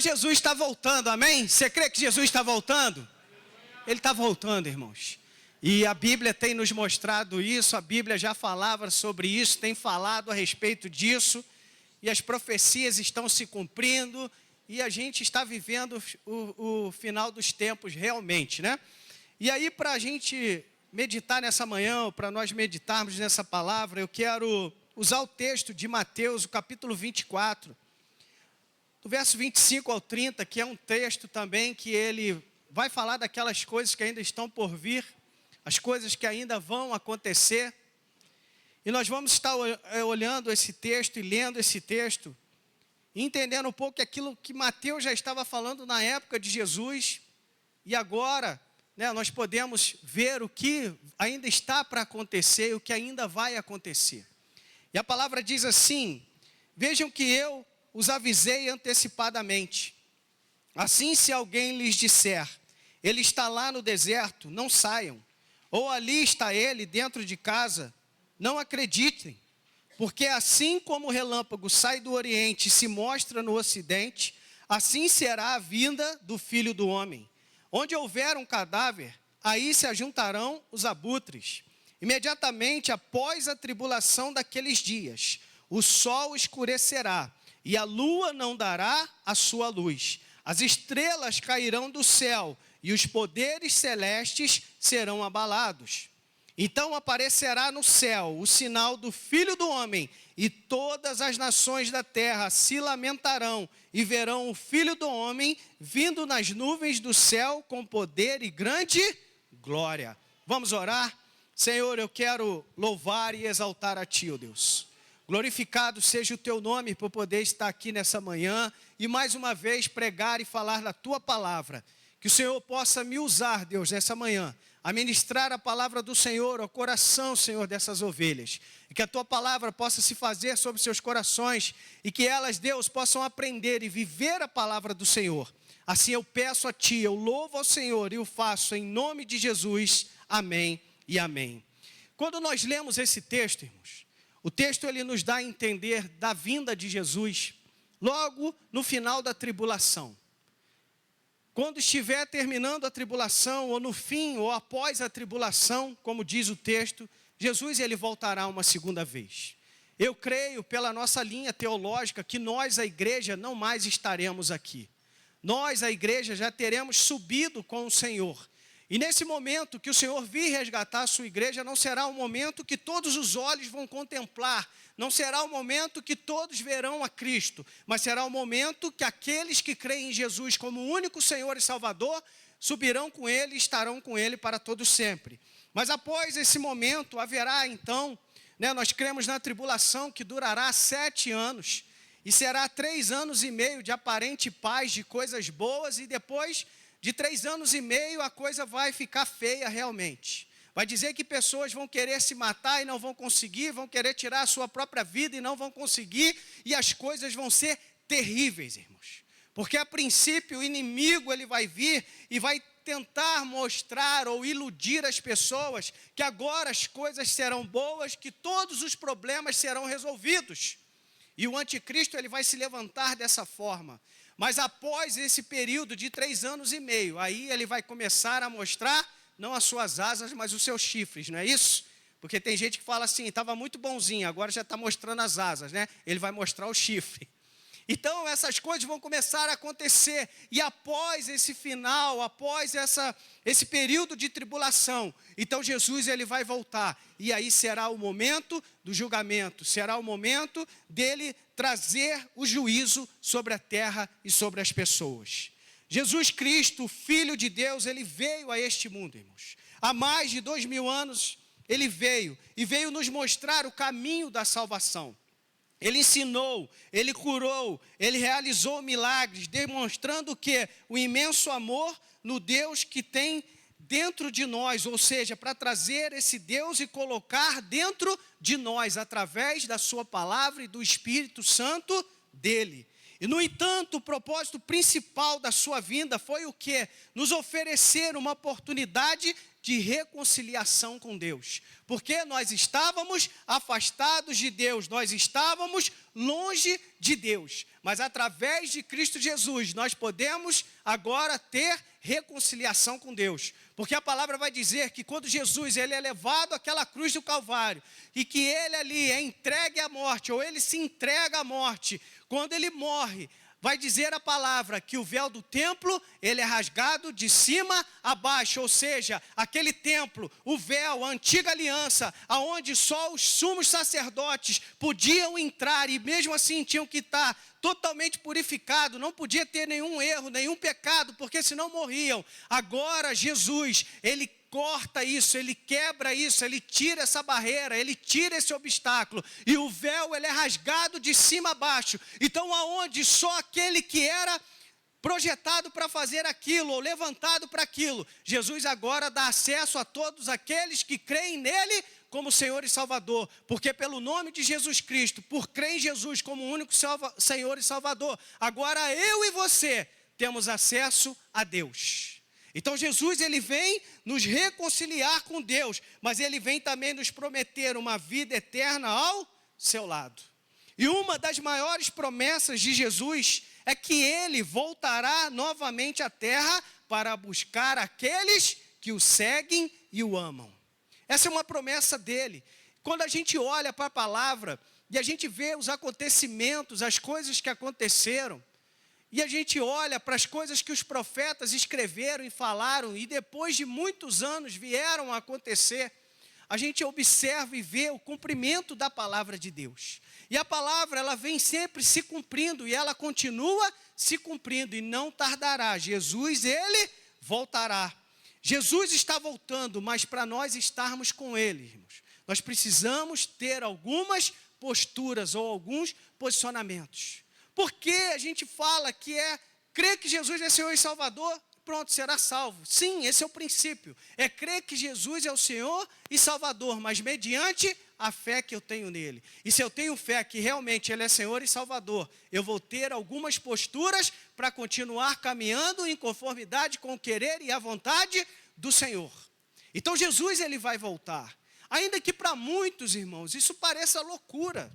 Mas Jesus está voltando, amém? Você crê que Jesus está voltando? Ele está voltando, irmãos. E a Bíblia tem nos mostrado isso, a Bíblia já falava sobre isso, tem falado a respeito disso, e as profecias estão se cumprindo, e a gente está vivendo o final dos tempos realmente, né? E aí, para a gente meditar nessa manhã, para nós meditarmos nessa palavra, eu quero usar o texto de Mateus, o capítulo 24, do verso 25 ao 30, que é um texto também que ele vai falar daquelas coisas que ainda estão por vir, as coisas que ainda vão acontecer. E nós vamos estar olhando esse texto e lendo esse texto, e entendendo um pouco aquilo que Mateus já estava falando na época de Jesus, e agora, né, nós podemos ver o que ainda está para acontecer e o que ainda vai acontecer. E a palavra diz assim: vejam que eu os avisei antecipadamente. Assim, se alguém lhes disser, ele está lá no deserto, não saiam. Ou ali está ele dentro de casa, não acreditem. Porque assim como o relâmpago sai do oriente e se mostra no ocidente, assim será a vinda do Filho do Homem. Onde houver um cadáver, aí se ajuntarão os abutres. Imediatamente após a tribulação daqueles dias, o sol escurecerá, e a lua não dará a sua luz. As estrelas cairão do céu, e os poderes celestes serão abalados. Então aparecerá no céu o sinal do Filho do Homem, e todas as nações da terra se lamentarão, e verão o Filho do Homem vindo nas nuvens do céu com poder e grande glória. Vamos orar? Senhor, eu quero louvar e exaltar a Ti, ó Deus. Glorificado seja o Teu nome por poder estar aqui nessa manhã e mais uma vez pregar e falar da Tua palavra. Que o Senhor possa me usar, Deus, nessa manhã, a ministrar a palavra do Senhor ao coração, Senhor, dessas ovelhas. E que a Tua palavra possa se fazer sobre seus corações e que elas, Deus, possam aprender e viver a palavra do Senhor. Assim eu peço a Ti, eu louvo ao Senhor e o faço em nome de Jesus. Amém e amém. Quando nós lemos esse texto, irmãos, o texto ele nos dá a entender da vinda de Jesus logo no final da tribulação. Quando estiver terminando a tribulação, ou no fim, ou após a tribulação, como diz o texto, Jesus ele voltará uma segunda vez. Eu creio, pela nossa linha teológica, que nós, a igreja, não mais estaremos aqui. Nós, a igreja, já teremos subido com o Senhor. E nesse momento que o Senhor vir resgatar a sua igreja, não será um momento que todos os olhos vão contemplar, não será um momento que todos verão a Cristo, mas será um momento que aqueles que creem em Jesus como o único Senhor e Salvador, subirão com Ele e estarão com Ele para todo sempre. Mas após esse momento haverá então, nós cremos na tribulação que durará 7 anos, e será 3 anos e meio de aparente paz, de coisas boas, e depois de 3 anos e meio a coisa vai ficar feia realmente. Vai dizer que pessoas vão querer se matar e não vão conseguir, vão querer tirar a sua própria vida e não vão conseguir, e as coisas vão ser terríveis, irmãos. Porque a princípio o inimigo ele vai vir e vai tentar mostrar ou iludir as pessoas que agora as coisas serão boas, que todos os problemas serão resolvidos. E o anticristo ele vai se levantar dessa forma. Mas após esse período de 3 anos e meio, aí ele vai começar a mostrar, não as suas asas, mas os seus chifres, não é isso? Porque tem gente que fala assim, estava muito bonzinho, agora já está mostrando as asas, né? Ele vai mostrar o chifre. Então essas coisas vão começar a acontecer, e após esse final, após esse período de tribulação, então Jesus ele vai voltar, e aí será o momento do julgamento, será o momento dele trazer o juízo sobre a terra e sobre as pessoas. Jesus Cristo, o Filho de Deus, ele veio a este mundo, irmãos. Há mais de 2000 anos ele veio, e veio nos mostrar o caminho da salvação. Ele ensinou, ele curou, ele realizou milagres, demonstrando que o imenso amor no Deus que tem dentro de nós, ou seja, para trazer esse Deus e colocar dentro de nós, através da sua palavra e do Espírito Santo dele. E, no entanto, o propósito principal da sua vinda foi o quê? Nos oferecer uma oportunidade de reconciliação com Deus, porque nós estávamos afastados de Deus, nós estávamos longe de Deus, mas através de Cristo Jesus, nós podemos agora ter reconciliação com Deus, porque a palavra vai dizer que quando Jesus ele é levado àquela cruz do Calvário, e que ele ali é entregue à morte, ou ele se entrega à morte, quando ele morre, vai dizer a palavra que o véu do templo, ele é rasgado de cima a baixo, ou seja, aquele templo, o véu, a antiga aliança, aonde só os sumos sacerdotes podiam entrar, e mesmo assim tinham que estar totalmente purificados, não podia ter nenhum erro, nenhum pecado, porque senão morriam. Agora Jesus, ele corta isso, ele quebra isso, ele tira essa barreira, ele tira esse obstáculo, e o véu ele é rasgado de cima a baixo. Então aonde só aquele que era projetado para fazer aquilo, ou levantado para aquilo, Jesus agora dá acesso a todos aqueles que creem nele como Senhor e Salvador, porque pelo nome de Jesus Cristo, por crer em Jesus como o único Senhor e Salvador, agora eu e você temos acesso a Deus. Então Jesus ele vem nos reconciliar com Deus, mas ele vem também nos prometer uma vida eterna ao seu lado. E uma das maiores promessas de Jesus é que ele voltará novamente à terra para buscar aqueles que o seguem e o amam. Essa é uma promessa dele. Quando a gente olha para a palavra e a gente vê os acontecimentos, as coisas que aconteceram, e a gente olha para as coisas que os profetas escreveram e falaram, e depois de muitos anos vieram a acontecer, a gente observa e vê o cumprimento da palavra de Deus. E a palavra, ela vem sempre se cumprindo, e ela continua se cumprindo, e não tardará. Jesus, ele voltará. Jesus está voltando, mas para nós estarmos com ele, irmãos, nós precisamos ter algumas posturas ou alguns posicionamentos. Porque a gente fala que crer que Jesus é Senhor e Salvador, pronto, será salvo. Sim, esse é o princípio. É crer que Jesus é o Senhor e Salvador, mas mediante a fé que eu tenho nele. E se eu tenho fé que realmente ele é Senhor e Salvador, eu vou ter algumas posturas para continuar caminhando em conformidade com o querer e a vontade do Senhor. Então Jesus ele vai voltar. Ainda que para muitos, irmãos, isso pareça loucura.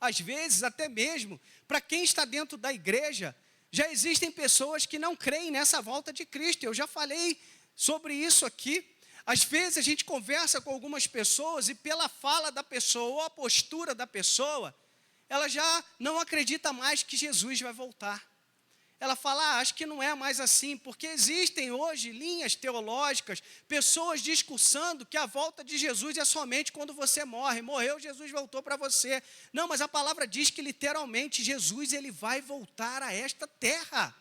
Às vezes, até mesmo, para quem está dentro da igreja, já existem pessoas que não creem nessa volta de Cristo. Eu já falei sobre isso aqui. Às vezes, a gente conversa com algumas pessoas e pela fala da pessoa ou a postura da pessoa, ela já não acredita mais que Jesus vai voltar. Ela fala, acho que não é mais assim, porque existem hoje linhas teológicas, pessoas discursando que a volta de Jesus é somente quando você morre. Morreu, Jesus voltou para você. Não, mas a palavra diz que literalmente Jesus ele vai voltar a esta terra.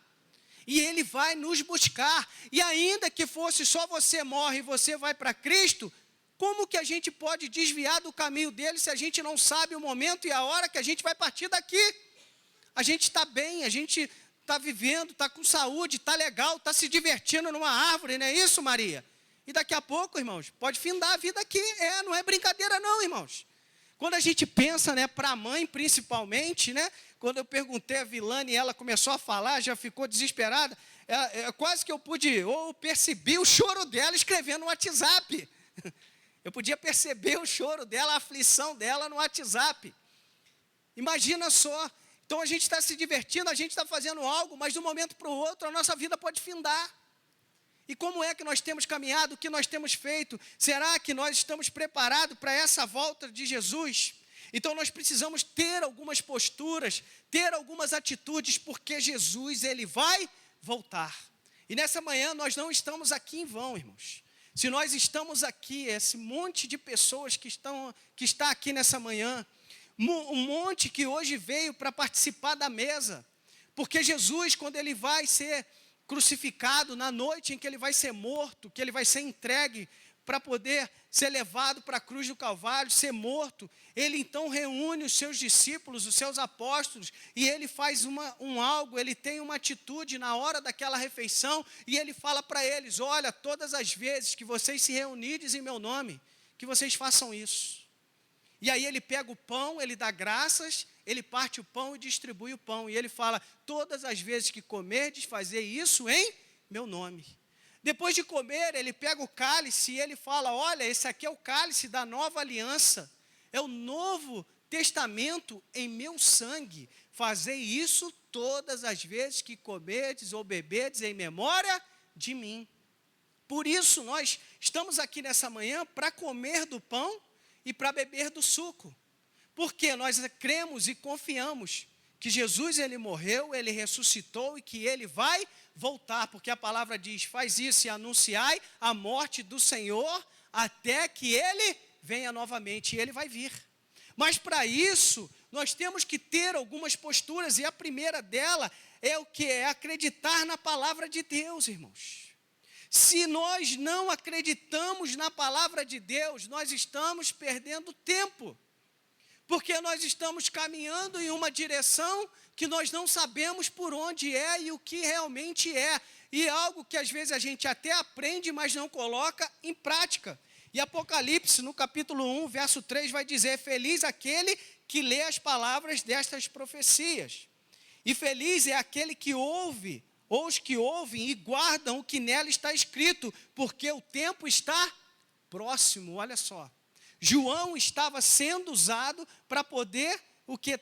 E ele vai nos buscar. E ainda que fosse só você morre e você vai para Cristo, como que a gente pode desviar do caminho dele se a gente não sabe o momento e a hora que a gente vai partir daqui? A gente está bem, a gente está vivendo, está com saúde, está legal, está se divertindo numa árvore, não é isso, Maria? E daqui a pouco, irmãos, pode findar a vida aqui. Não é brincadeira não, irmãos. Quando a gente pensa, né, para a mãe principalmente, né, quando eu perguntei a Vilane e ela começou a falar, já ficou desesperada, quase que eu percebi o choro dela escrevendo no WhatsApp. Eu podia perceber o choro dela, a aflição dela no WhatsApp. Imagina só. Então a gente está se divertindo, a gente está fazendo algo, mas de um momento para o outro a nossa vida pode findar. E como é que nós temos caminhado, o que nós temos feito? Será que nós estamos preparados para essa volta de Jesus? Então nós precisamos ter algumas posturas, ter algumas atitudes, porque Jesus ele vai voltar. E nessa manhã nós não estamos aqui em vão, irmãos. Se nós estamos aqui, esse monte de pessoas que está aqui nessa manhã, um monte que hoje veio para participar da mesa, porque Jesus, quando ele vai ser crucificado, na noite em que ele vai ser morto, que ele vai ser entregue para poder ser levado para a cruz do Calvário, ser morto, ele então reúne os seus discípulos, os seus apóstolos, e ele faz algo, ele tem uma atitude na hora daquela refeição, e ele fala para eles, olha, todas as vezes que vocês se reunirem em meu nome, que vocês façam isso. E aí ele pega o pão, ele dá graças, ele parte o pão e distribui o pão. E ele fala, todas as vezes que comerdes, fazer isso em meu nome. Depois de comer, ele pega o cálice e ele fala: olha, esse aqui é o cálice da nova aliança, é o novo testamento em meu sangue. Fazei isso todas as vezes que comerdes ou beberdes em memória de mim. Por isso, nós estamos aqui nessa manhã para comer do pão e para beber do suco. Porque nós cremos e confiamos que Jesus, ele morreu, ele ressuscitou e que ele vai voltar. Porque a palavra diz: faz isso e anunciai a morte do Senhor até que ele venha novamente. E ele vai vir. Mas para isso, nós temos que ter algumas posturas. E a primeira dela é o que? É acreditar na palavra de Deus, irmãos. Se nós não acreditamos na palavra de Deus, nós estamos perdendo tempo. Porque nós estamos caminhando em uma direção que nós não sabemos por onde é e o que realmente é. E é algo que às vezes a gente até aprende, mas não coloca em prática. E Apocalipse, no capítulo 1, verso 3, vai dizer: feliz aquele que lê as palavras destas profecias. E feliz é aquele que ouve, ou os que ouvem e guardam o que nela está escrito, porque o tempo está próximo. Olha só. João estava sendo usado para poder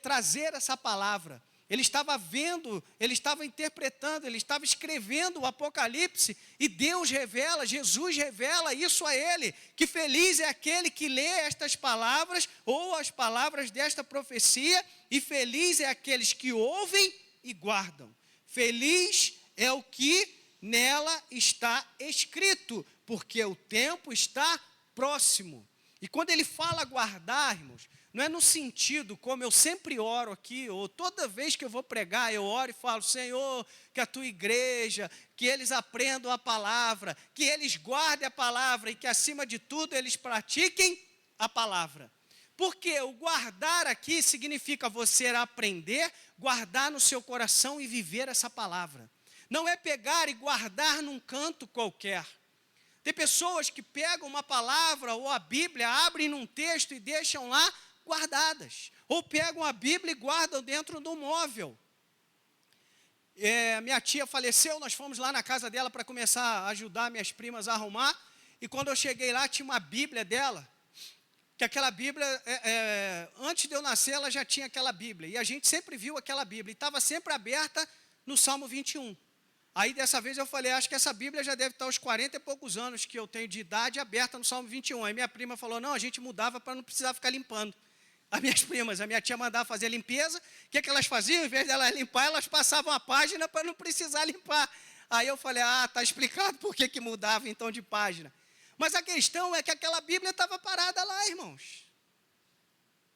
trazer essa palavra. Ele estava vendo, ele estava interpretando, ele estava escrevendo o Apocalipse, e Deus revela, Jesus revela isso a ele, que feliz é aquele que lê estas palavras, ou as palavras desta profecia, e feliz é aqueles que ouvem e guardam. Feliz é o que nela está escrito, porque o tempo está próximo. E quando ele fala guardar, irmãos, não é no sentido, como eu sempre oro aqui, ou toda vez que eu vou pregar, eu oro e falo: Senhor, que a tua igreja, que eles aprendam a palavra, que eles guardem a palavra e que acima de tudo eles pratiquem a palavra. Porque o guardar aqui significa você aprender, guardar no seu coração e viver essa palavra. Não é pegar e guardar num canto qualquer. Tem pessoas que pegam uma palavra ou a Bíblia, abrem num texto e deixam lá guardadas. Ou pegam a Bíblia e guardam dentro do móvel. Minha tia faleceu, nós fomos lá na casa dela para começar a ajudar minhas primas a arrumar. E quando eu cheguei lá, tinha uma Bíblia dela, que aquela Bíblia, antes de eu nascer, ela já tinha aquela Bíblia. E a gente sempre viu aquela Bíblia, e estava sempre aberta no Salmo 21. Aí, dessa vez, eu falei: acho que essa Bíblia já deve estar aos 40 e poucos anos que eu tenho de idade, aberta no Salmo 21. Aí minha prima falou: não, a gente mudava para não precisar ficar limpando. As minhas primas, a minha tia mandava fazer a limpeza. O que elas faziam? Em vez de elas limpar, elas passavam a página para não precisar limpar. Aí eu falei: está explicado por que mudava então de página. Mas a questão é que aquela Bíblia estava parada lá, irmãos.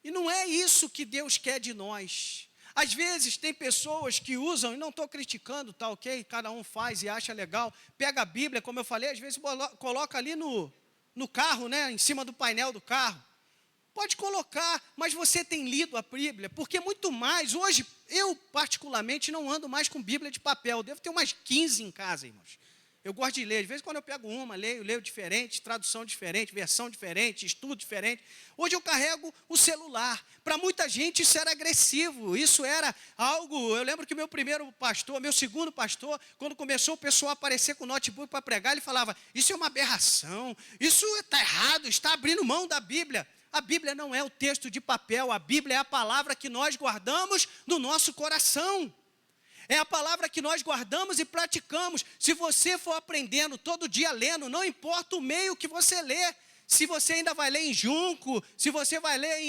E não é isso que Deus quer de nós. Às vezes tem pessoas que usam, e não estou criticando, tá ok? Cada um faz e acha legal. Pega a Bíblia, como eu falei, às vezes coloca ali no carro, né? Em cima do painel do carro. Pode colocar, mas você tem lido a Bíblia? Porque muito mais, hoje, eu particularmente não ando mais com Bíblia de papel. Devo ter umas 15 em casa, irmãos. Eu gosto de ler, de vez em quando eu pego uma, leio diferente, tradução diferente, versão diferente, estudo diferente. Hoje eu carrego o celular. Para muita gente isso era agressivo, isso era algo... Eu lembro que meu segundo pastor, quando começou o pessoal a aparecer com o notebook para pregar, ele falava: isso é uma aberração, isso está errado, está abrindo mão da Bíblia. A Bíblia não é o texto de papel, a Bíblia é a palavra que nós guardamos no nosso coração. É a palavra que nós guardamos e praticamos. Se você for aprendendo todo dia lendo, não importa o meio que você lê. Se você ainda vai ler em junco, se você vai ler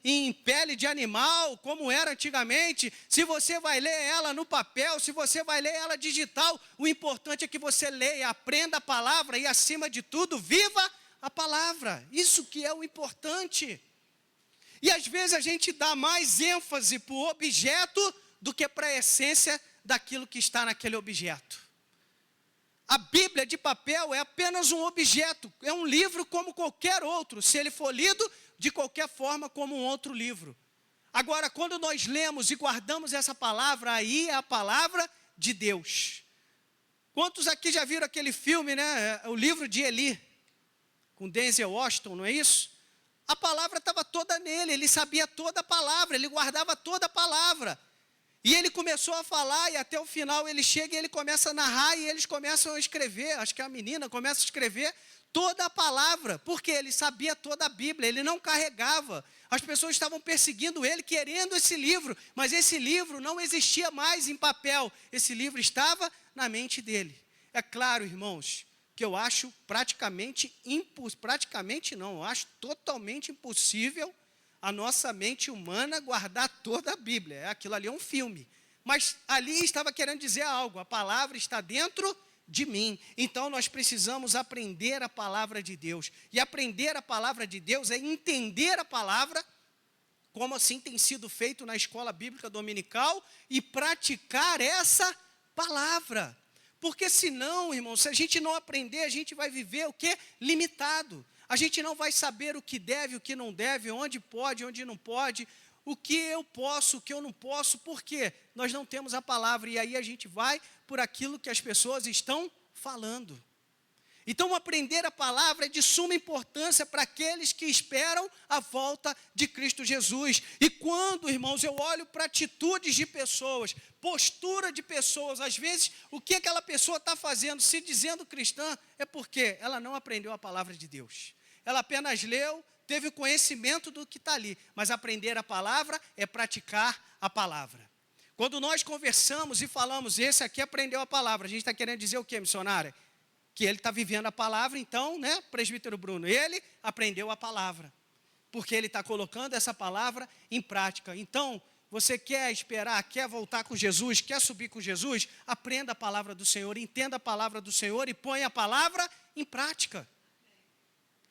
em pele de animal, como era antigamente, se você vai ler ela no papel, se você vai ler ela digital, o importante é que você leia, aprenda a palavra e, acima de tudo, viva a palavra. Isso que é o importante. E às vezes a gente dá mais ênfase para o objeto do que para a essência daquilo que está naquele objeto. A Bíblia de papel é apenas um objeto, é um livro como qualquer outro, se ele for lido de qualquer forma como um outro livro. Agora, quando nós lemos e guardamos essa palavra, aí é a palavra de Deus. Quantos aqui já viram aquele filme, né? O livro de Eli, com Denzel Washington, não é isso? A palavra estava toda nele, ele sabia toda a palavra, ele guardava toda a palavra. E ele começou a falar, e até o final ele chega e ele começa a narrar, e eles começam a escrever, acho que a menina começa a escrever toda a palavra, porque ele sabia toda a Bíblia, ele não carregava. As pessoas estavam perseguindo ele, querendo esse livro, mas esse livro não existia mais em papel, esse livro estava na mente dele. É claro, irmãos, que eu acho eu acho totalmente impossível a nossa mente humana guardar toda a Bíblia. Aquilo ali é um filme. Mas ali estava querendo dizer algo, a palavra está dentro de mim. Então nós precisamos aprender a palavra de Deus. E aprender a palavra de Deus é entender a palavra, como assim tem sido feito na escola bíblica dominical, e praticar essa palavra. Porque senão, irmão, se a gente não aprender, a gente vai viver o quê? Limitado. A gente não vai saber o que deve, o que não deve, onde pode, onde não pode, o que eu posso, o que eu não posso, por quê? Nós não temos a palavra, e aí a gente vai por aquilo que as pessoas estão falando. Então, aprender a palavra é de suma importância para aqueles que esperam a volta de Cristo Jesus. E quando, irmãos, eu olho para atitudes de pessoas, postura de pessoas, às vezes, o que aquela pessoa está fazendo, se dizendo cristã, é porque ela não aprendeu a palavra de Deus. Ela apenas leu, teve o conhecimento do que está ali, mas aprender a palavra é praticar a palavra. Quando nós conversamos e falamos, esse aqui aprendeu a palavra, a gente está querendo dizer o quê, missionária? Que ele está vivendo a palavra, então, né, presbítero Bruno, ele aprendeu a palavra, porque ele está colocando essa palavra em prática. Então, você quer esperar, quer voltar com Jesus, quer subir com Jesus, aprenda a palavra do Senhor, entenda a palavra do Senhor e ponha a palavra em prática.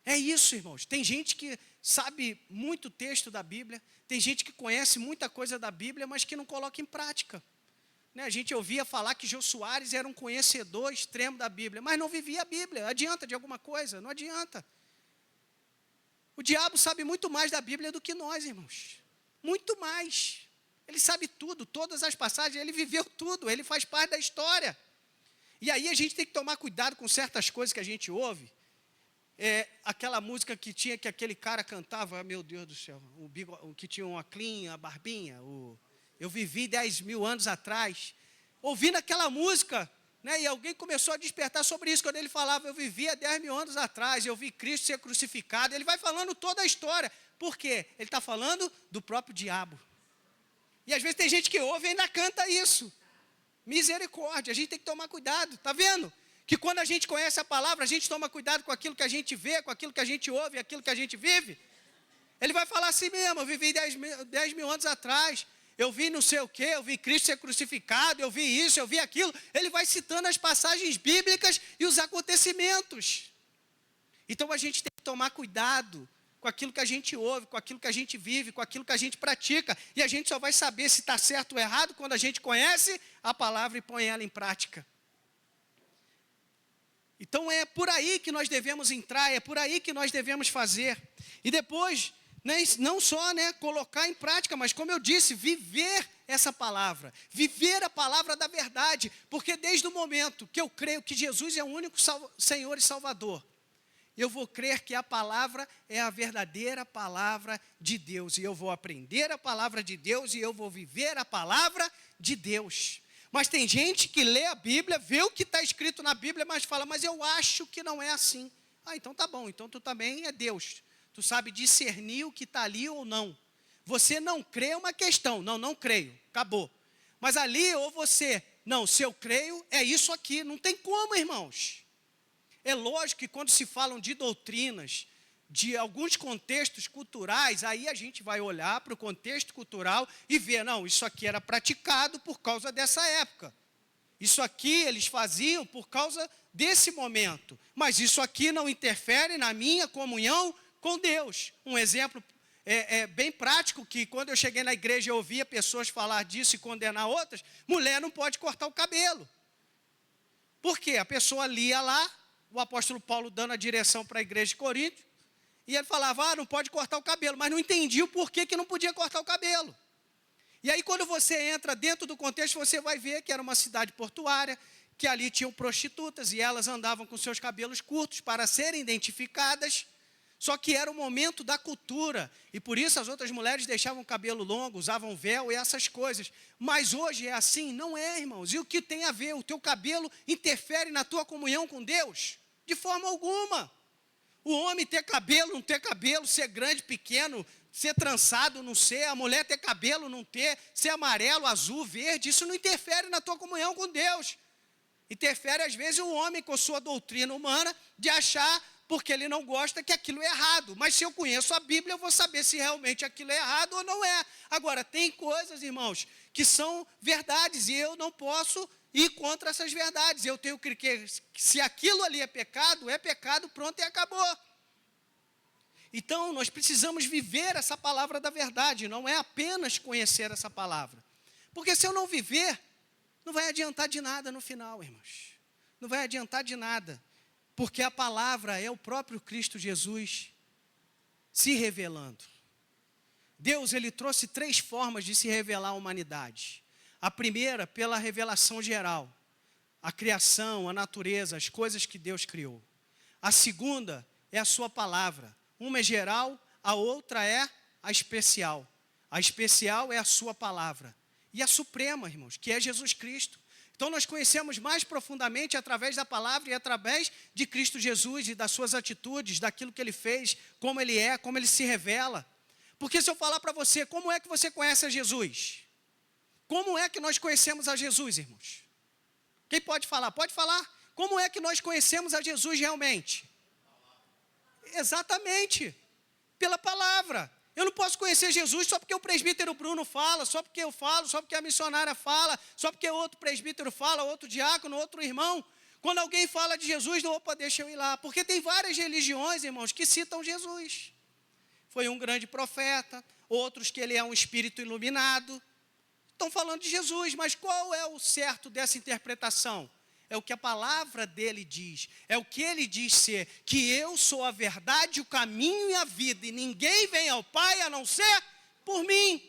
É isso, irmãos. Tem gente que sabe muito texto da Bíblia, tem gente que conhece muita coisa da Bíblia, mas que não coloca em prática. A gente ouvia falar que Jô Soares era um conhecedor extremo da Bíblia, mas não vivia a Bíblia. Adianta de alguma coisa? Não adianta. O diabo sabe muito mais da Bíblia do que nós, irmãos. Muito mais. Ele sabe tudo, todas as passagens, ele viveu tudo, ele faz parte da história. E aí a gente tem que tomar cuidado com certas coisas que a gente ouve. Aquela música que tinha, que aquele cara cantava, meu Deus do céu, o que tinha uma clean, a barbinha, eu vivi 10 mil anos atrás, ouvindo aquela música, né, e alguém começou a despertar sobre isso, quando ele falava, eu vivia 10 mil anos atrás, eu vi Cristo ser crucificado, ele vai falando toda a história. Por quê? Ele está falando do próprio diabo. E às vezes tem gente que ouve e ainda canta isso. Misericórdia, a gente tem que tomar cuidado, está vendo? Que quando a gente conhece a palavra, a gente toma cuidado com aquilo que a gente vê, com aquilo que a gente ouve, aquilo que a gente vive. Ele vai falar assim mesmo, eu vivi 10 mil anos atrás, eu vi não sei o quê, eu vi Cristo ser crucificado, eu vi isso, eu vi aquilo. Ele vai citando as passagens bíblicas e os acontecimentos. Então a gente tem que tomar cuidado com aquilo que a gente ouve, com aquilo que a gente vive, com aquilo que a gente pratica. E a gente só vai saber se está certo ou errado quando a gente conhece a palavra e põe ela em prática. Então é por aí que nós devemos entrar, é por aí que nós devemos fazer. E depois, não só colocar em prática, mas como eu disse, viver essa palavra. Viver a palavra da verdade. Porque desde o momento que eu creio que Jesus é o único Senhor e Salvador, eu vou crer que a palavra é a verdadeira palavra de Deus. E eu vou aprender a palavra de Deus e eu vou viver a palavra de Deus. Mas tem gente que lê a Bíblia, vê o que está escrito na Bíblia, mas fala, mas eu acho que não é assim. Então tá bom, então tu também é Deus. Tu sabe discernir o que está ali ou não. Você não crê é uma questão, não creio, acabou. Mas ali, ou você, se eu creio, é isso aqui, não tem como, irmãos. É lógico que quando se falam de doutrinas, de alguns contextos culturais, aí a gente vai olhar para o contexto cultural e ver, isso aqui era praticado por causa dessa época. Isso aqui eles faziam por causa desse momento. Mas isso aqui não interfere na minha comunhão com Deus. Um exemplo bem prático, que quando eu cheguei na igreja eu ouvia pessoas falar disso e condenar outras, mulher não pode cortar o cabelo. Por quê? A pessoa lia lá, o apóstolo Paulo dando a direção para a igreja de Corinto, e ele falava, não pode cortar o cabelo, mas não entendia o porquê que não podia cortar o cabelo. E aí quando você entra dentro do contexto, você vai ver que era uma cidade portuária, que ali tinham prostitutas, e elas andavam com seus cabelos curtos para serem identificadas. Só que era o momento da cultura, e por isso as outras mulheres deixavam o cabelo longo, usavam véu e essas coisas. Mas hoje é assim? Não é, irmãos. E o que tem a ver? O teu cabelo interfere na tua comunhão com Deus? De forma alguma. O homem ter cabelo, não ter cabelo, ser grande, pequeno, ser trançado, não ser, a mulher ter cabelo, não ter, ser amarelo, azul, verde, isso não interfere na tua comunhão com Deus. Interfere, às vezes, o homem com a sua doutrina humana de achar, porque ele não gosta, que aquilo é errado. Mas se eu conheço a Bíblia, eu vou saber se realmente aquilo é errado ou não é. Agora, tem coisas, irmãos, que são verdades, e eu não posso ir contra essas verdades. Eu tenho que se aquilo ali é pecado, pronto e acabou. Então, nós precisamos viver essa palavra da verdade, não é apenas conhecer essa palavra. Porque se eu não viver, não vai adiantar de nada no final, irmãos. Não vai adiantar de nada. Porque a palavra é o próprio Cristo Jesus se revelando. Deus, ele trouxe 3 formas de se revelar à humanidade. A primeira, pela revelação geral. A criação, a natureza, as coisas que Deus criou. A segunda é a sua palavra. Uma é geral, a outra é a especial. A especial é a sua palavra. E a suprema, irmãos, que é Jesus Cristo. Então nós conhecemos mais profundamente através da palavra e através de Cristo Jesus e das suas atitudes, daquilo que ele fez, como ele é, como ele se revela. Porque se eu falar para você, como é que você conhece a Jesus? Como é que nós conhecemos a Jesus, irmãos? Quem pode falar? Pode falar. Como é que nós conhecemos a Jesus realmente? Exatamente, pela palavra. Eu não posso conhecer Jesus só porque o presbítero Bruno fala, só porque eu falo, só porque a missionária fala, só porque outro presbítero fala, outro diácono, outro irmão. Quando alguém fala de Jesus, não, opa, deixa eu ir lá. Porque tem várias religiões, irmãos, que citam Jesus. Foi um grande profeta, outros que ele é um espírito iluminado. Estão falando de Jesus, mas qual é o certo dessa interpretação? É o que a palavra dele diz, é o que ele diz ser, que eu sou a verdade, o caminho e a vida, e ninguém vem ao Pai a não ser por mim.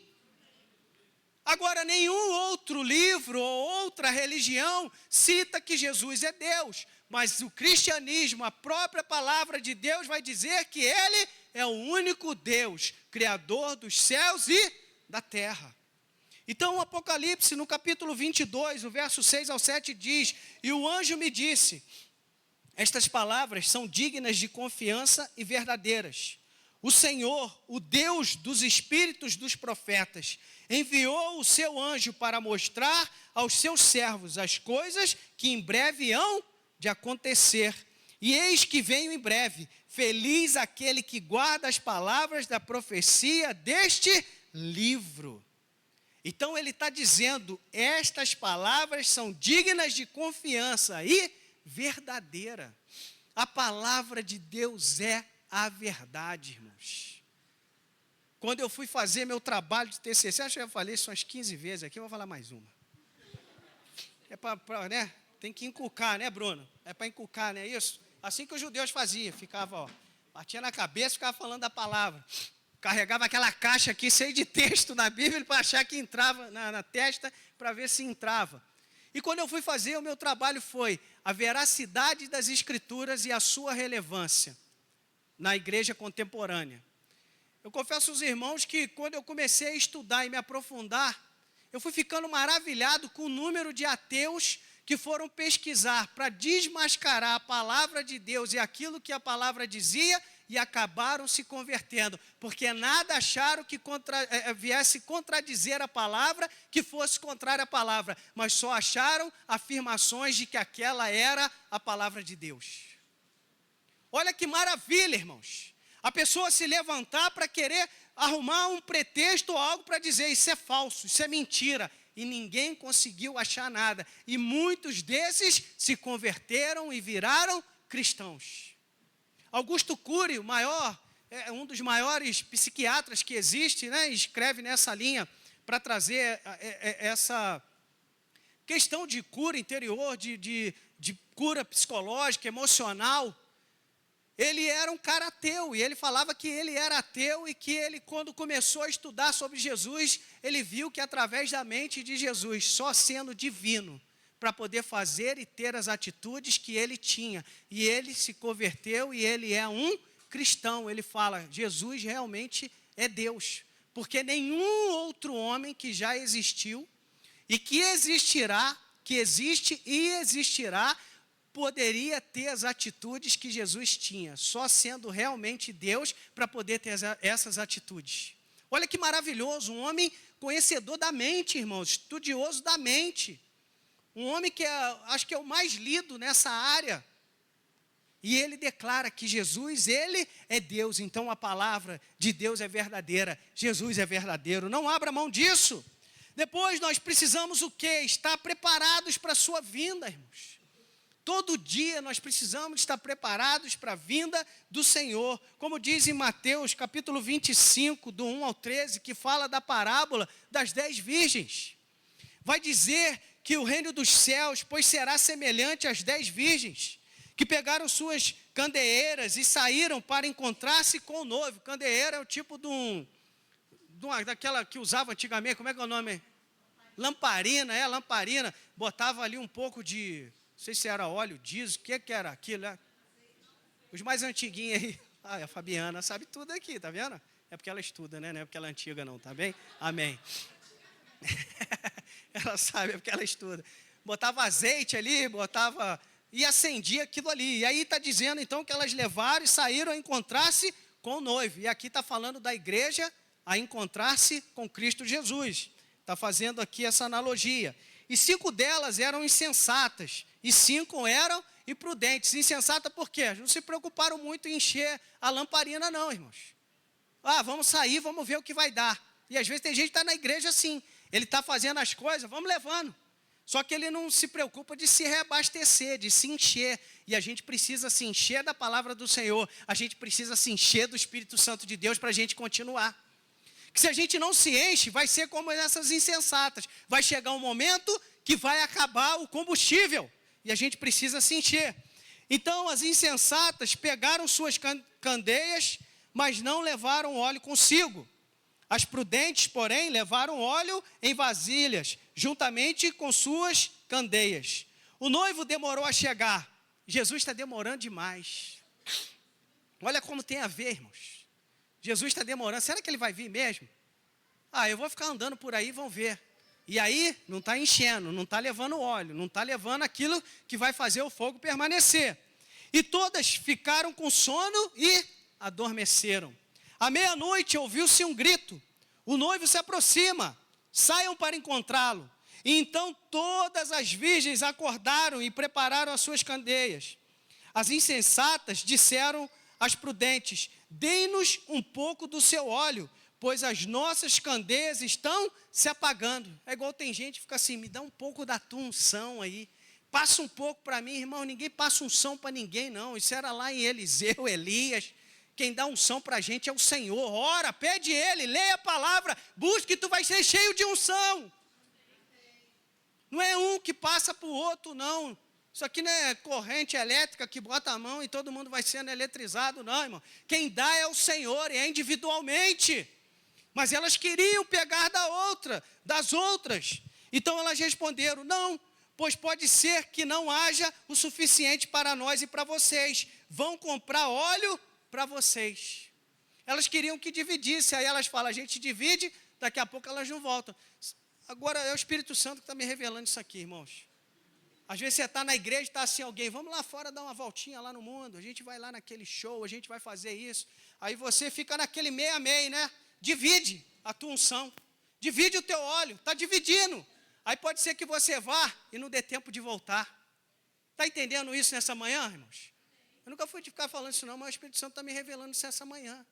Agora, nenhum outro livro ou outra religião cita que Jesus é Deus, mas o cristianismo, a própria palavra de Deus vai dizer que ele é o único Deus, criador dos céus e da terra. Então, o Apocalipse, no capítulo 22, o verso 6 ao 7 diz: e o anjo me disse, estas palavras são dignas de confiança e verdadeiras. O Senhor, o Deus dos espíritos dos profetas, enviou o seu anjo para mostrar aos seus servos as coisas que em breve hão de acontecer. E eis que venho em breve, feliz aquele que guarda as palavras da profecia deste livro. Então ele está dizendo, estas palavras são dignas de confiança e verdadeira. A palavra de Deus é a verdade, irmãos. Quando eu fui fazer meu trabalho de TCC, acho que eu já falei isso umas 15 vezes aqui, eu vou falar mais uma. É para, né? Tem que inculcar, né, Bruno? É para inculcar, né, isso? Assim que os judeus faziam, ficava, ó, batia na cabeça e ficava falando a palavra. Carregava aquela caixa aqui, cheia de texto na Bíblia, para achar que entrava na testa, para ver se entrava. E quando eu fui fazer, o meu trabalho foi a veracidade das Escrituras e a sua relevância na igreja contemporânea. Eu confesso aos irmãos que quando eu comecei a estudar e me aprofundar, eu fui ficando maravilhado com o número de ateus que foram pesquisar para desmascarar a palavra de Deus e aquilo que a palavra dizia, e acabaram se convertendo, porque nada acharam que viesse contradizer a palavra, que fosse contrária à palavra, mas só acharam afirmações de que aquela era a palavra de Deus. Olha que maravilha, irmãos. A pessoa se levantar para querer arrumar um pretexto ou algo para dizer, isso é falso, isso é mentira, e ninguém conseguiu achar nada, e muitos desses se converteram e viraram cristãos. Augusto Cury, um dos maiores psiquiatras que existe, né, escreve nessa linha para trazer essa questão de cura interior, de cura psicológica, emocional. Ele era um cara ateu, e ele falava que ele era ateu e que ele, quando começou a estudar sobre Jesus, ele viu que através da mente de Jesus, só sendo divino, para poder fazer e ter as atitudes que ele tinha. E ele se converteu e ele é um cristão, ele fala, Jesus realmente é Deus. Porque nenhum outro homem que já existiu e que existirá, que existe e existirá, poderia ter as atitudes que Jesus tinha, só sendo realmente Deus para poder ter essas atitudes. Olha que maravilhoso, um homem conhecedor da mente, irmãos, estudioso da mente. Um homem que acho que é o mais lido nessa área. E ele declara que Jesus, ele é Deus. Então a palavra de Deus é verdadeira. Jesus é verdadeiro. Não abra mão disso. Depois nós precisamos o quê? Estar preparados para a sua vinda, irmãos. Todo dia nós precisamos estar preparados para a vinda do Senhor. Como diz em Mateus capítulo 25, do 1 ao 13, que fala da parábola das 10 virgens. Vai dizer que o reino dos céus, pois será semelhante às 10 virgens, que pegaram suas candeeiras e saíram para encontrar-se com o noivo. Candeeira é o tipo daquela que usava antigamente, como é que é o nome? Lamparina, lamparina. Botava ali um pouco de, não sei se era óleo, diesel, o que era aquilo? Os mais antiguinhos aí. A Fabiana sabe tudo aqui, tá vendo? É porque ela estuda, né? Não é porque ela é antiga não, tá bem? Amém. Ela sabe, é porque ela estuda. Botava azeite ali, e acendia aquilo ali. E aí está dizendo então que elas levaram e saíram a encontrar-se com o noivo. E aqui está falando da igreja a encontrar-se com Cristo Jesus. Está fazendo aqui essa analogia. E 5 delas eram insensatas, e 5 eram imprudentes. Insensata por quê? Não se preocuparam muito em encher a lamparina não, irmãos. Vamos sair, vamos ver o que vai dar. E às vezes tem gente que está na igreja assim. Ele está fazendo as coisas, vamos levando. Só que ele não se preocupa de se reabastecer, de se encher. E a gente precisa se encher da palavra do Senhor. A gente precisa se encher do Espírito Santo de Deus para a gente continuar. Que se a gente não se enche, vai ser como essas insensatas. Vai chegar um momento que vai acabar o combustível. E a gente precisa se encher. Então as insensatas pegaram suas candeias, mas não levaram óleo consigo. As prudentes, porém, levaram óleo em vasilhas, juntamente com suas candeias. O noivo demorou a chegar. Jesus está demorando demais. Olha como tem a ver, irmãos. Jesus está demorando. Será que ele vai vir mesmo? Eu vou ficar andando por aí, vão ver. E aí, não está enchendo, não está levando óleo, não está levando aquilo que vai fazer o fogo permanecer. E todas ficaram com sono e adormeceram. À meia-noite ouviu-se um grito. O noivo se aproxima. Saiam para encontrá-lo. E então todas as virgens acordaram e prepararam as suas candeias. As insensatas disseram às prudentes: deem-nos um pouco do seu óleo, pois as nossas candeias estão se apagando. É igual tem gente que fica assim, me dá um pouco da tua unção aí. Passa um pouco para mim, irmão. Ninguém passa unção para ninguém, não. Isso era lá em Eliseu, Elias. Quem dá unção para a gente é o Senhor. Ora, pede Ele, leia a palavra, busque, tu vai ser cheio de unção. Não é um que passa para o outro, não. Isso aqui não é corrente elétrica que bota a mão e todo mundo vai sendo eletrizado, não, irmão. Quem dá é o Senhor, e é individualmente. Mas elas queriam pegar das outras. Então elas responderam: não, pois pode ser que não haja o suficiente para nós e para vocês. Vão comprar óleo para vocês. Elas queriam que dividisse, aí elas falam, a gente divide, daqui a pouco elas não voltam. Agora é o Espírito Santo que está me revelando isso aqui, irmãos. Às vezes você está na igreja, está assim alguém, vamos lá fora dar uma voltinha lá no mundo, a gente vai lá naquele show, a gente vai fazer isso. Aí você fica naquele meio a meio, né? Divide a tua unção, divide o teu óleo, está dividindo. Aí pode ser que você vá e não dê tempo de voltar. Está entendendo isso nessa manhã, irmãos? Eu nunca fui ficar falando isso não, mas o Espírito Santo está me revelando isso essa manhã.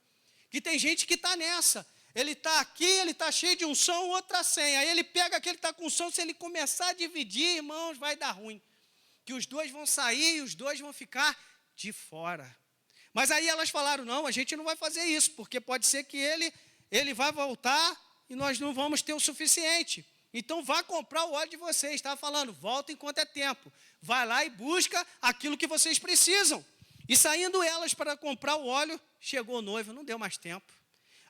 Que tem gente que está nessa. Ele está aqui, ele está cheio de unção, outra sem. Aí ele pega aquele que está com unção, se ele começar a dividir, irmãos, vai dar ruim. Que os dois vão sair e os dois vão ficar de fora. Mas aí elas falaram, não, a gente não vai fazer isso, porque pode ser que ele vai voltar e nós não vamos ter o suficiente. Então vá comprar o óleo de vocês. Estava falando, volta enquanto é tempo. Vai lá e busca aquilo que vocês precisam. E saindo elas para comprar o óleo, chegou o noivo, não deu mais tempo.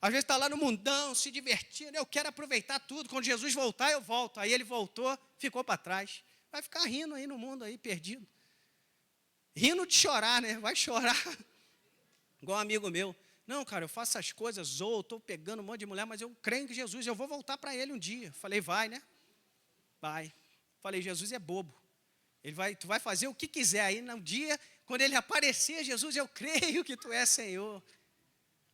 Às vezes está lá no mundão, se divertindo, eu quero aproveitar tudo, quando Jesus voltar, eu volto. Aí ele voltou, ficou para trás. Vai ficar rindo aí no mundo, aí perdido. Rindo de chorar, né? Vai chorar. Igual um amigo meu. Não, cara, eu faço as coisas, ou estou pegando um monte de mulher, mas eu creio em Jesus, eu vou voltar para ele um dia. Falei, vai, né? Vai. Falei, Jesus é bobo. Tu vai fazer o que quiser. Aí, no dia, quando ele aparecer, Jesus, eu creio que tu és Senhor.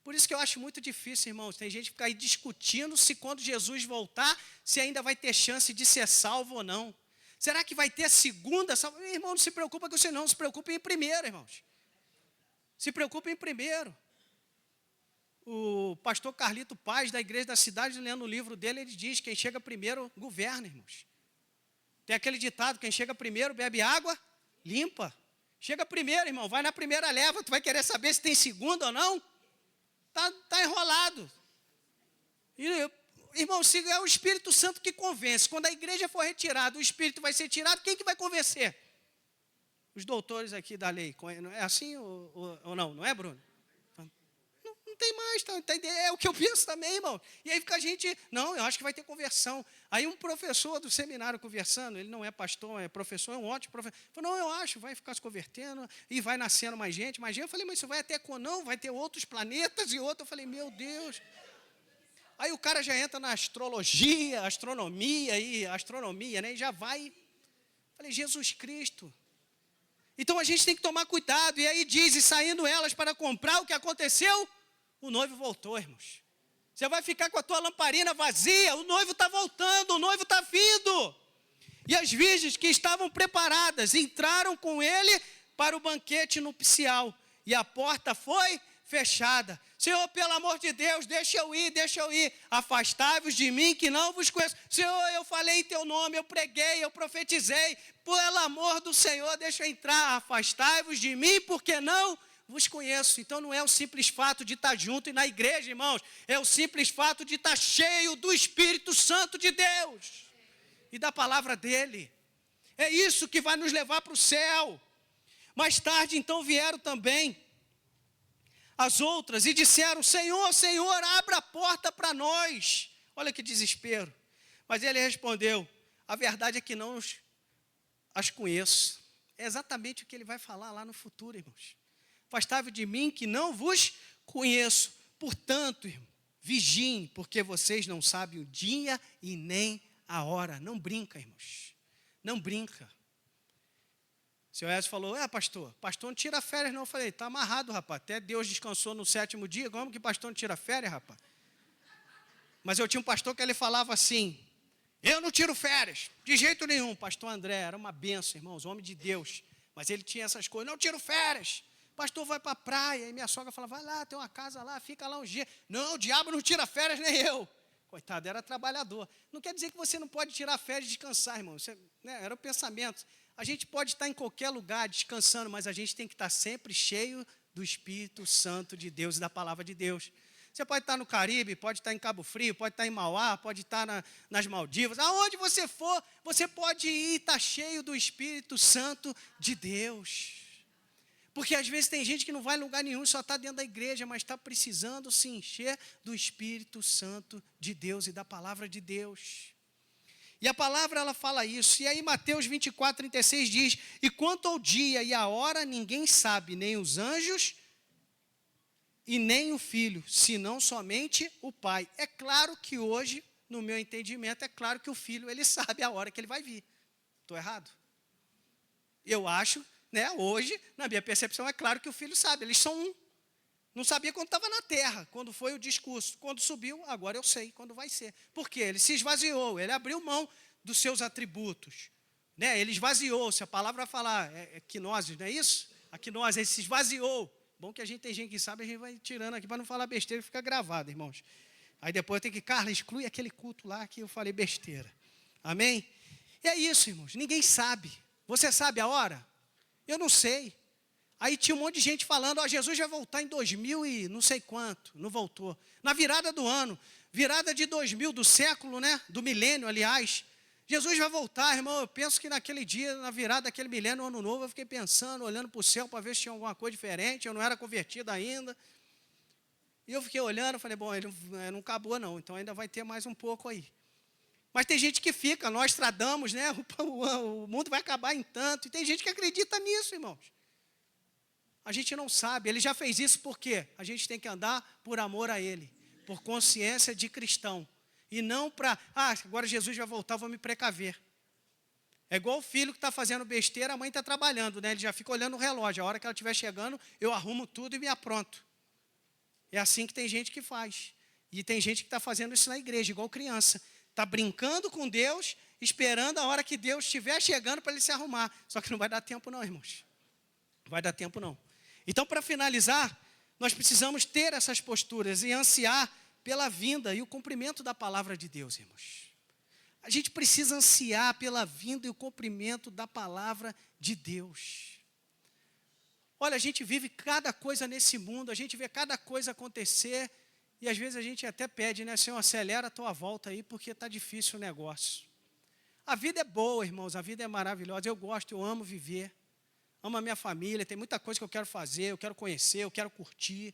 Por isso que eu acho muito difícil, irmãos. Tem gente que fica aí discutindo se quando Jesus voltar, se ainda vai ter chance de ser salvo ou não. Será que vai ter a segunda salva? Irmão, não se preocupa com isso não. Se preocupe em primeiro, irmãos. Se preocupe em primeiro. O pastor Carlito Paz, da Igreja da Cidade, lendo o livro dele, ele diz, quem chega primeiro, governa, irmãos. Tem aquele ditado, quem chega primeiro, bebe água, limpa. Chega primeiro, irmão, vai na primeira leva, tu vai querer saber se tem segunda ou não? Tá enrolado. E, irmão, se é o Espírito Santo que convence. Quando a igreja for retirada, o Espírito vai ser tirado, quem que vai convencer? Os doutores aqui da lei. É assim ou não? Não é, Bruno? Não tem mais, tá? É o que eu penso também, irmão. E aí fica a gente, não, eu acho que vai ter conversão. Aí um professor do seminário conversando, ele não é pastor, é professor, é um ótimo professor. Falou, não, eu acho, vai ficar se convertendo e vai nascendo mais gente. Eu falei, mas isso vai até não, vai ter outros planetas e outro. Eu falei, meu Deus. Aí o cara já entra na astrologia, astronomia, né? E já vai. Falei, Jesus Cristo. Então a gente tem que tomar cuidado. E aí diz, e saindo elas para comprar, o que aconteceu? O noivo voltou, irmãos. Você vai ficar com a tua lamparina vazia, o noivo está voltando, o noivo está vindo. E as virgens que estavam preparadas entraram com ele para o banquete nupcial. E a porta foi fechada. Senhor, pelo amor de Deus, deixa eu ir. Afastai-vos de mim que não vos conheço. Senhor, eu falei em teu nome, eu preguei, eu profetizei. Pelo amor do Senhor, deixa eu entrar. Afastai-vos de mim porque não vos conheço. Então não é o simples fato de estar junto e na igreja, irmãos. É o simples fato de estar cheio do Espírito Santo de Deus e da palavra dele. É isso que vai nos levar para o céu. Mais tarde, então, vieram também as outras e disseram, Senhor, Senhor, abra a porta para nós. Olha que desespero. Mas ele respondeu, a verdade é que não as conheço. É exatamente o que ele vai falar lá no futuro, irmãos. Afastai-vos de mim que não vos conheço. Portanto, irmão, vigiem, porque vocês não sabem o dia e nem a hora. Não brinca, irmãos. Não brinca. O senhor Ezio falou, pastor não tira férias não. Eu falei, está amarrado, rapaz. Até Deus descansou no 7º dia. Como que pastor não tira férias, rapaz? Mas eu tinha um pastor que ele falava assim, eu não tiro férias, de jeito nenhum. Pastor André, era uma benção, irmãos, homem de Deus. Mas ele tinha essas coisas, não tiro férias. Pastor vai para a praia, e minha sogra fala, vai lá, tem uma casa lá, fica lá uns dias. Não, o diabo não tira férias, nem eu. Coitado, era trabalhador. Não quer dizer que você não pode tirar férias e descansar, irmão. Isso, era o pensamento. A gente pode estar em qualquer lugar descansando, mas a gente tem que estar sempre cheio do Espírito Santo de Deus e da palavra de Deus. Você pode estar no Caribe, pode estar em Cabo Frio, pode estar em Mauá, pode estar nas Maldivas. Aonde você for, você pode ir, estar cheio do Espírito Santo de Deus. Porque às vezes tem gente que não vai em lugar nenhum, só está dentro da igreja, mas está precisando se encher do Espírito Santo de Deus e da palavra de Deus. E a palavra, ela fala isso. E aí Mateus 24:36 diz, e quanto ao dia e a hora, ninguém sabe, nem os anjos e nem o Filho, senão somente o Pai. É claro que hoje, no meu entendimento, é claro que o Filho, ele sabe a hora que ele vai vir. Estou errado? Eu acho, hoje, na minha percepção, é claro que o Filho sabe, eles são um. Não sabia quando estava na terra, quando foi o discurso. Quando subiu, agora eu sei quando vai ser. Por quê? Ele se esvaziou, ele abriu mão dos seus atributos. Ele esvaziou-se, a palavra vai falar, quinose, não é isso? A quinose, ele se esvaziou. Bom que a gente tem gente que sabe, a gente vai tirando aqui para não falar besteira e fica gravado, irmãos. Aí depois tem que, Carla, exclui aquele culto lá que eu falei besteira. Amém? E é isso, irmãos, ninguém sabe. Você sabe a hora? Eu não sei. Aí tinha um monte de gente falando, Jesus vai voltar em 2000 e não sei quanto, não voltou. Na virada do ano, virada de 2000, do século, do milênio, aliás, Jesus vai voltar, irmão. Eu penso que naquele dia, na virada daquele milênio, ano novo, eu fiquei pensando, olhando para o céu para ver se tinha alguma coisa diferente, eu não era convertido ainda. E eu fiquei olhando, falei, bom, ele não acabou não, então ainda vai ter mais um pouco aí. Mas tem gente que fica, nós tradamos, o mundo vai acabar em tanto, e tem gente que acredita nisso, irmãos. A gente não sabe. Ele já fez isso por quê? A gente tem que andar por amor a Ele, por consciência de cristão. E não para, agora Jesus vai voltar, eu vou me precaver. É igual o filho que está fazendo besteira, a mãe está trabalhando, né? Ele já fica olhando o relógio. A hora que ela estiver chegando, eu arrumo tudo e me apronto. É assim que tem gente que faz. E tem gente que está fazendo isso na igreja, igual criança. Está brincando com Deus, esperando a hora que Deus estiver chegando para ele se arrumar. Só que não vai dar tempo não, irmãos. Não vai dar tempo não. Então, para finalizar, nós precisamos ter essas posturas e ansiar pela vinda e o cumprimento da palavra de Deus, irmãos. A gente precisa ansiar pela vinda e o cumprimento da palavra de Deus. Olha, a gente vive cada coisa nesse mundo, a gente vê cada coisa acontecer, e às vezes a gente até pede, né, Senhor, acelera a tua volta aí, porque está difícil o negócio. A vida é boa, irmãos, a vida é maravilhosa, eu gosto, eu amo viver, amo a minha família, tem muita coisa que eu quero fazer, eu quero conhecer, eu quero curtir,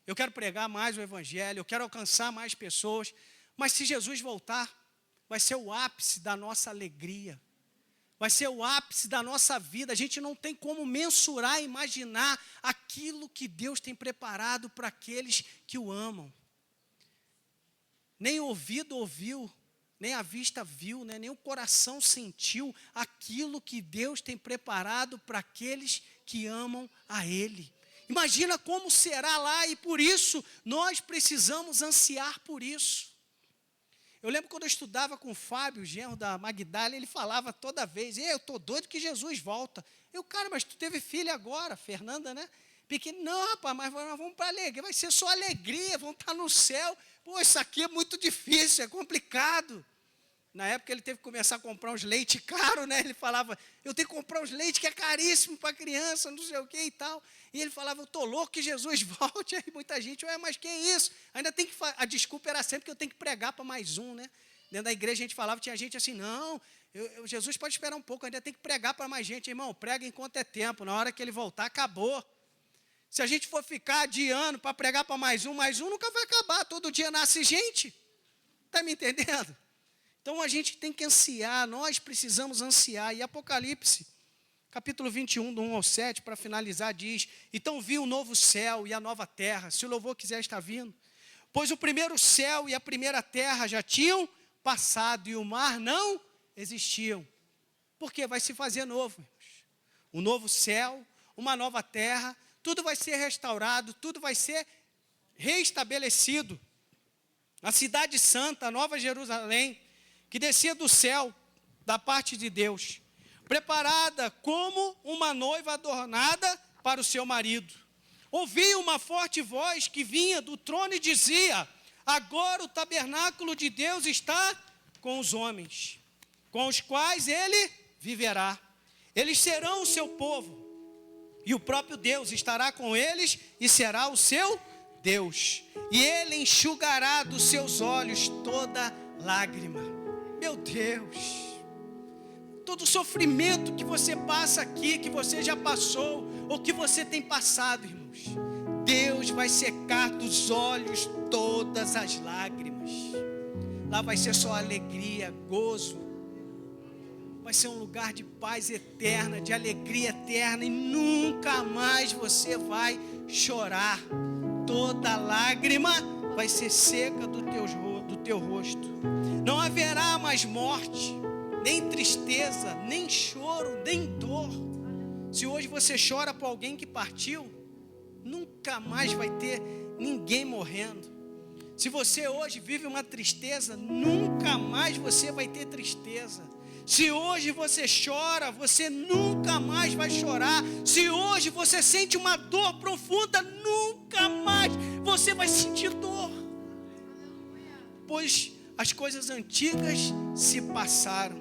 eu quero pregar mais o evangelho, eu quero alcançar mais pessoas, mas se Jesus voltar, vai ser o ápice da nossa alegria, vai ser o ápice da nossa vida. A gente não tem como mensurar, imaginar aquilo que Deus tem preparado para aqueles que o amam. Nem o ouvido ouviu, nem a vista viu, né? Nem o coração sentiu aquilo que Deus tem preparado para aqueles que amam a Ele. Imagina como será lá, e por isso nós precisamos ansiar por isso. Eu lembro quando eu estudava com o Fábio, o genro da Magdália, ele falava toda vez, eu estou doido que Jesus volta. Eu, cara, mas tu teve filha agora, Fernanda, né? Pequeno, não, rapaz, mas nós vamos para alegria, vai ser só alegria, vamos estar no céu. Pô, isso aqui é muito difícil, é complicado. Na época ele teve que começar a comprar uns leite caro, né? Ele falava, eu tenho que comprar uns leite que é caríssimo para criança, não sei o que e tal. E ele falava, eu estou louco que Jesus volte. Aí muita gente, mas que isso? Ainda tem que, a desculpa era sempre que eu tenho que pregar para mais um, né? Dentro da igreja a gente falava, tinha gente assim, não, Jesus pode esperar um pouco, ainda tem que pregar para mais gente. Irmão, prega enquanto é tempo, na hora que ele voltar, acabou. Se a gente for ficar adiando para pregar para mais um nunca vai acabar, todo dia nasce gente. Está me entendendo? Então, a gente tem que ansiar, nós precisamos ansiar. E Apocalipse, capítulo 21, do 1 ao 7, para finalizar, diz, então vi o novo céu e a nova terra, se o louvor quiser estar vindo, pois o primeiro céu e a primeira terra já tinham passado, e o mar não existiam. Porque vai se fazer novo, irmãos. Um novo céu, uma nova terra, tudo vai ser restaurado, tudo vai ser reestabelecido. A cidade santa, a Nova Jerusalém, que descia do céu, da parte de Deus, preparada como uma noiva adornada para o seu marido. Ouvi uma forte voz que vinha do trono e dizia, agora o tabernáculo de Deus está com os homens, com os quais ele viverá. Eles serão o seu povo, e o próprio Deus estará com eles e será o seu Deus. E ele enxugará dos seus olhos toda lágrima. Meu Deus, todo sofrimento que você passa aqui, que você já passou, ou que você tem passado, irmãos, Deus vai secar dos olhos todas as lágrimas. Lá vai ser só alegria, gozo, vai ser um lugar de paz eterna, de alegria eterna, e nunca mais você vai chorar. Toda lágrima vai ser seca do teu rosto. Não haverá mais morte, nem tristeza, nem choro, nem dor. Se hoje você chora por alguém que partiu, nunca mais vai ter ninguém morrendo. Se você hoje vive uma tristeza, nunca mais você vai ter tristeza. Se hoje você chora, você nunca mais vai chorar. Se hoje você sente uma dor profunda, nunca mais você vai sentir dor. Pois as coisas antigas se passaram.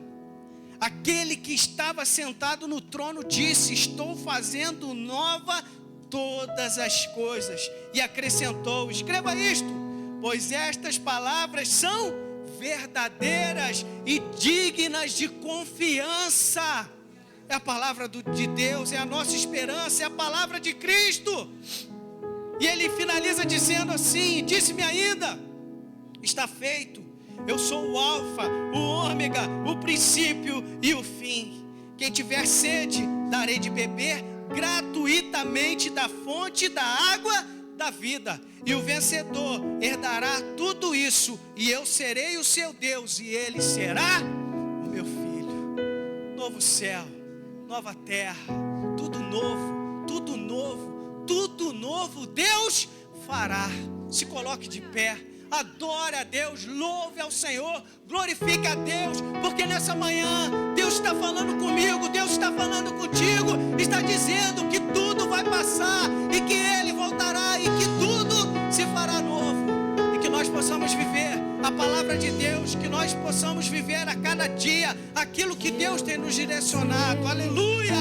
Aquele que estava sentado no trono disse, estou fazendo nova todas as coisas. E acrescentou, escreva isto, pois estas palavras são verdadeiras e dignas de confiança. É a palavra de Deus, é a nossa esperança, é a palavra de Cristo. E ele finaliza dizendo assim, disse-me ainda, está feito, eu sou o alfa, o ômega, o princípio e o fim. Quem tiver sede, darei de beber gratuitamente da fonte da água da vida. E o vencedor herdará tudo isso, e eu serei o seu Deus, e ele será o meu filho. Novo céu, nova terra, tudo novo, tudo novo, tudo novo Deus fará. Se coloque de pé, adore a Deus, louve ao Senhor, glorifique a Deus, porque nessa manhã Deus está falando comigo, Deus está falando contigo, está dizendo que tudo vai passar e que Ele voltará e que tudo se fará novo, e que nós possamos viver a palavra de Deus, que nós possamos viver a cada dia aquilo que Deus tem nos direcionado. Aleluia!